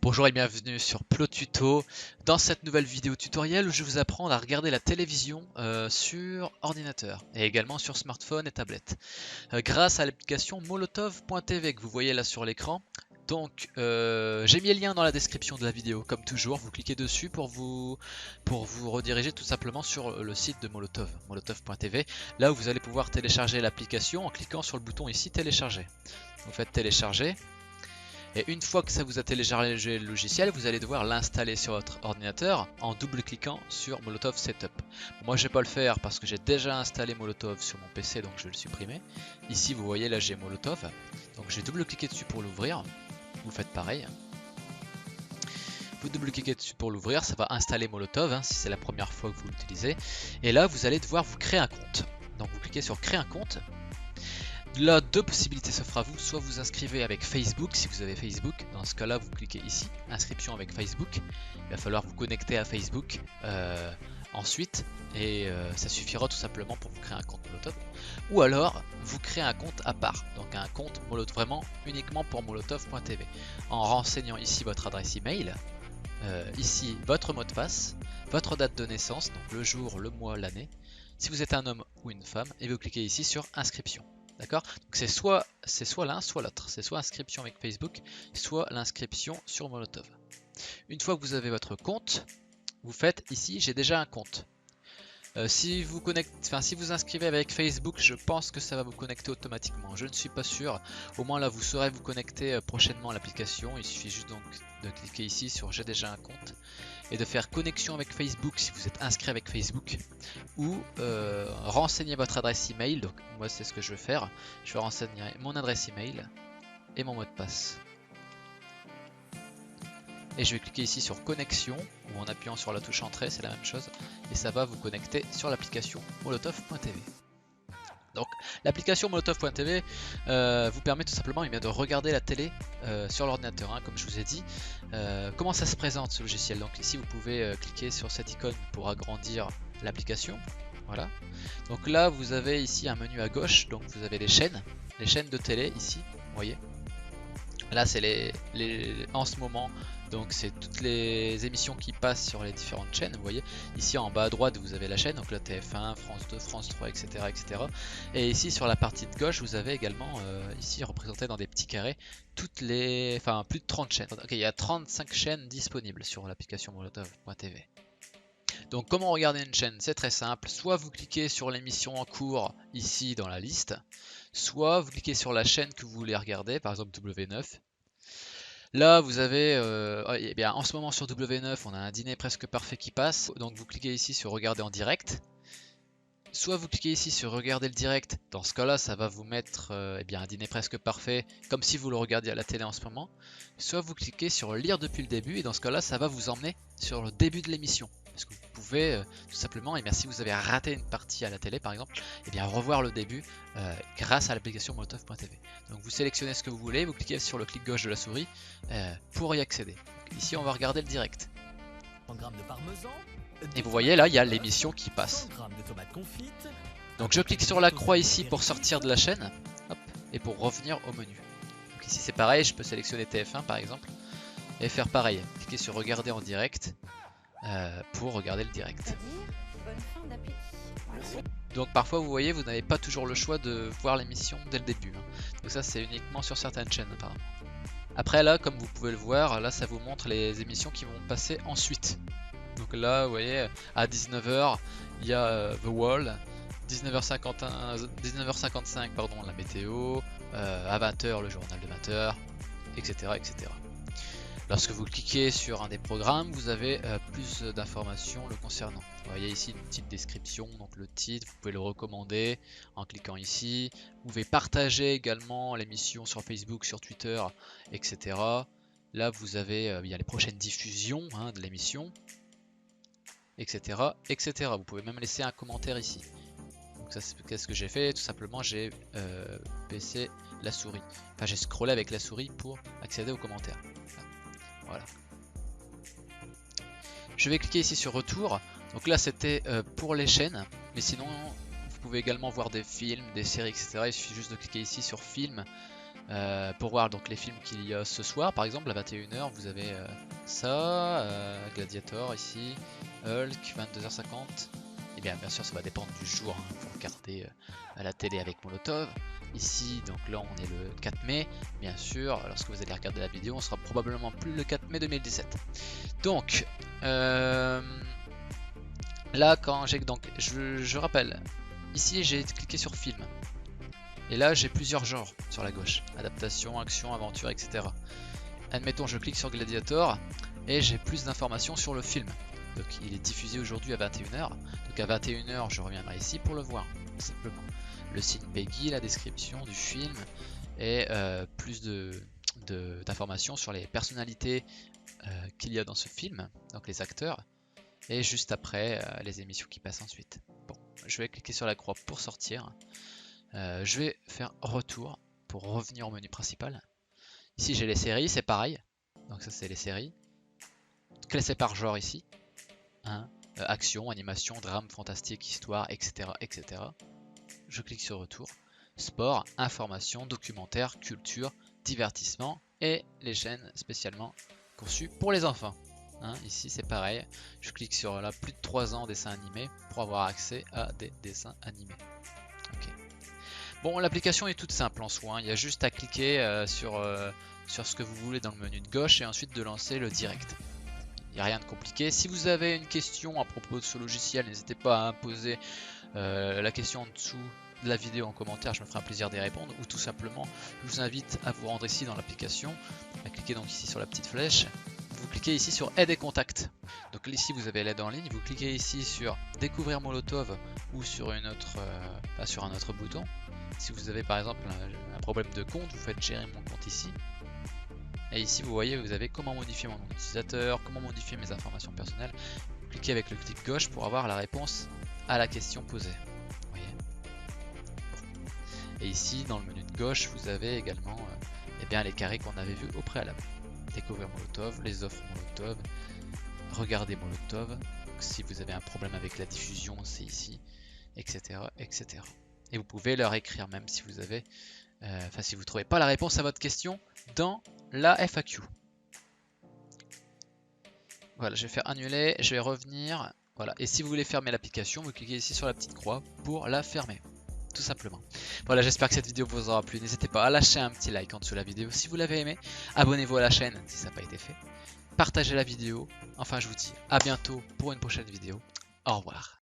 Bonjour et bienvenue sur Plot Tuto. Dans cette nouvelle vidéo tutoriel, je vais vous apprendre à regarder la télévision sur ordinateur et également sur smartphone et tablette grâce à l'application molotov.tv que vous voyez là sur l'écran. Donc j'ai mis le lien dans la description de la vidéo, comme toujours. Vous cliquez dessus pour vous rediriger tout simplement sur le site de Molotov, molotov.tv, là où vous allez pouvoir télécharger l'application en cliquant sur le bouton ici télécharger. Vous faites télécharger. Et une fois que ça vous a téléchargé le logiciel, vous allez devoir l'installer sur votre ordinateur en double-cliquant sur Molotov Setup. Moi je vais pas le faire parce que j'ai déjà installé Molotov sur mon PC, donc je vais le supprimer. Ici vous voyez là j'ai Molotov, donc j'ai double-cliqué dessus pour l'ouvrir. Vous faites pareil. Vous double-cliquez dessus pour l'ouvrir, ça va installer Molotov hein, si c'est la première fois que vous l'utilisez. Et là vous allez devoir vous créer un compte. Donc vous cliquez sur créer un compte. Là, deux possibilités s'offrent à vous, soit vous inscrivez avec Facebook si vous avez Facebook, dans ce cas là vous cliquez ici, inscription avec Facebook, il va falloir vous connecter à Facebook ensuite et ça suffira tout simplement pour vous créer un compte Molotov, ou alors vous créez un compte à part, donc un compte Molotov vraiment uniquement pour molotov.tv, en renseignant ici votre adresse email, ici votre mot de passe, votre date de naissance, donc le jour, le mois, l'année, si vous êtes un homme ou une femme, et vous cliquez ici sur inscription. D'accord? Donc c'est soit l'un, soit l'autre. C'est soit inscription avec Facebook, soit l'inscription sur Molotov. Une fois que vous avez votre compte, vous faites ici, j'ai déjà un compte. Si vous inscrivez avec Facebook, je pense que ça va vous connecter automatiquement. Je ne suis pas sûr. Au moins là, vous saurez vous connecter prochainement à l'application. Il suffit juste donc de cliquer ici sur j'ai déjà un compte et de faire connexion avec Facebook si vous êtes inscrit avec Facebook, ou renseigner votre adresse email. Donc moi c'est ce que je vais faire. Je vais renseigner mon adresse email et mon mot de passe. Et je vais cliquer ici sur connexion, ou en appuyant sur la touche entrée, c'est la même chose, et ça va vous connecter sur l'application molotov.tv. Donc l'application molotov.tv vous permet tout simplement de regarder la télé sur l'ordinateur, hein, comme je vous ai dit. Comment ça se présente ce logiciel? Donc ici vous pouvez cliquer sur cette icône pour agrandir l'application. Voilà. Donc là vous avez ici un menu à gauche, donc vous avez les chaînes de télé ici, vous voyez. Là c'est en ce moment, donc c'est toutes les émissions qui passent sur les différentes chaînes, vous voyez. Ici en bas à droite vous avez la chaîne, donc là TF1, France 2, France 3, etc. etc. Et ici sur la partie de gauche vous avez également, ici représenté dans des petits carrés, plus de 30 chaînes. Ok, il y a 35 chaînes disponibles sur l'application molotov.tv. Donc comment regarder une chaîne? C'est très simple, soit vous cliquez sur l'émission en cours ici dans la liste, soit vous cliquez sur la chaîne que vous voulez regarder, par exemple W9. Là vous avez, eh bien, en ce moment sur W9 on a un dîner presque parfait qui passe, donc vous cliquez ici sur regarder en direct. Soit vous cliquez ici sur regarder le direct, dans ce cas là ça va vous mettre eh bien, un dîner presque parfait comme si vous le regardiez à la télé en ce moment. Soit vous cliquez sur lire depuis le début, et dans ce cas là ça va vous emmener sur le début de l'émission. Parce que vous pouvez tout simplement, eh bien, si vous avez raté une partie à la télé par exemple, eh bien, revoir le début grâce à l'application molotov.tv. Donc vous sélectionnez ce que vous voulez, vous cliquez sur le clic gauche de la souris pour y accéder. Donc, ici on va regarder le direct. Et vous voyez là il y a l'émission qui passe. Donc je clique sur la croix ici pour sortir de la chaîne, hop, et pour revenir au menu. Donc ici c'est pareil, je peux sélectionner TF1 par exemple et faire pareil, cliquer sur regarder en direct pour regarder le direct. Donc parfois vous voyez vous n'avez pas toujours le choix de voir l'émission dès le début, hein. Donc ça c'est uniquement sur certaines chaînes apparemment. Après là comme vous pouvez le voir, là ça vous montre les émissions qui vont passer ensuite. Donc là vous voyez à 19 h il y a The Wall, 19h55 pardon, la météo, à 20 h le journal de 20 h, etc., etc. Lorsque vous cliquez sur un des programmes, vous avez plus d'informations le concernant. Vous voyez ici une petite description, donc le titre, vous pouvez le recommander en cliquant ici. Vous pouvez partager également l'émission sur Facebook, sur Twitter, etc. Là vous avez il y a les prochaines diffusions hein, de l'émission, etc., etc. Vous pouvez même laisser un commentaire ici. Donc ça c'est ce que j'ai fait, tout simplement j'ai baissé la souris. Enfin j'ai scrollé avec la souris pour accéder aux commentaires. Voilà. Je vais cliquer ici sur retour. Donc là c'était pour les chaînes, mais sinon vous pouvez également voir des films, des séries, etc. Il suffit juste de cliquer ici sur film pour voir donc les films qu'il y a ce soir. Par exemple, à 21h, vous avez ça, Gladiator ici, Hulk, 22h50. Et bien sûr, ça va dépendre du jour, hein. Vous regardez à la télé avec Molotov. Ici, donc là, on est le 4 mai. Bien sûr, lorsque vous allez regarder la vidéo, on sera probablement plus le 4 mai 2017. Donc, là, quand j'ai donc, je rappelle, ici, j'ai cliqué sur film. Et là, j'ai plusieurs genres sur la gauche. Adaptation, action, aventure, etc. Admettons, je clique sur Gladiator et j'ai plus d'informations sur le film. Donc il est diffusé aujourd'hui à 21h. Donc à 21h, je reviendrai ici pour le voir, tout simplement. Le signe Peggy, la description du film et plus d'informations sur les personnalités qu'il y a dans ce film, donc les acteurs. Et juste après, les émissions qui passent ensuite. Bon, je vais cliquer sur la croix pour sortir. Je vais faire retour pour revenir au menu principal. Ici j'ai les séries, c'est pareil. Donc ça c'est les séries. Classé par genre ici. Hein, action, animation, drame, fantastique, histoire, etc., etc. Je clique sur retour. Sport, information, documentaire, culture, divertissement et les chaînes spécialement conçues pour les enfants. Hein, ici c'est pareil. Je clique sur là plus de 3 ans dessins animés pour avoir accès à des dessins animés. Ok. Bon, l'application est toute simple en soi, hein. Il y a juste à cliquer sur ce que vous voulez dans le menu de gauche et ensuite de lancer le direct. Il n'y a rien de compliqué. Si vous avez une question à propos de ce logiciel, n'hésitez pas à poser la question en dessous de la vidéo en commentaire, je me ferai un plaisir d'y répondre. Ou tout simplement, je vous invite à vous rendre ici dans l'application, à cliquer donc ici sur la petite flèche. Vous cliquez ici sur aide et contact. Donc ici vous avez l'aide en ligne, vous cliquez ici sur découvrir Molotov ou sur un autre bouton. Si vous avez par exemple un problème de compte, vous faites gérer mon compte ici. Et ici vous voyez, vous avez comment modifier mon nom d'utilisateur, comment modifier mes informations personnelles. Vous cliquez avec le clic gauche pour avoir la réponse à la question posée. Vous voyez. Et ici dans le menu de gauche, vous avez également eh bien, les carrés qu'on avait vus au préalable. Découvrir Molotov, les offres Molotov, regarder Molotov. Donc, si vous avez un problème avec la diffusion, c'est ici, etc., etc. Et vous pouvez leur écrire même si vous avez, si vous ne trouvez pas la réponse à votre question dans la FAQ. Voilà, je vais faire annuler, je vais revenir. Voilà, et si vous voulez fermer l'application, vous cliquez ici sur la petite croix pour la fermer. Tout simplement. Voilà, j'espère que cette vidéo vous aura plu. N'hésitez pas à lâcher un petit like en dessous de la vidéo si vous l'avez aimé. Abonnez-vous à la chaîne si ça n'a pas été fait. Partagez la vidéo. Enfin, je vous dis à bientôt pour une prochaine vidéo. Au revoir.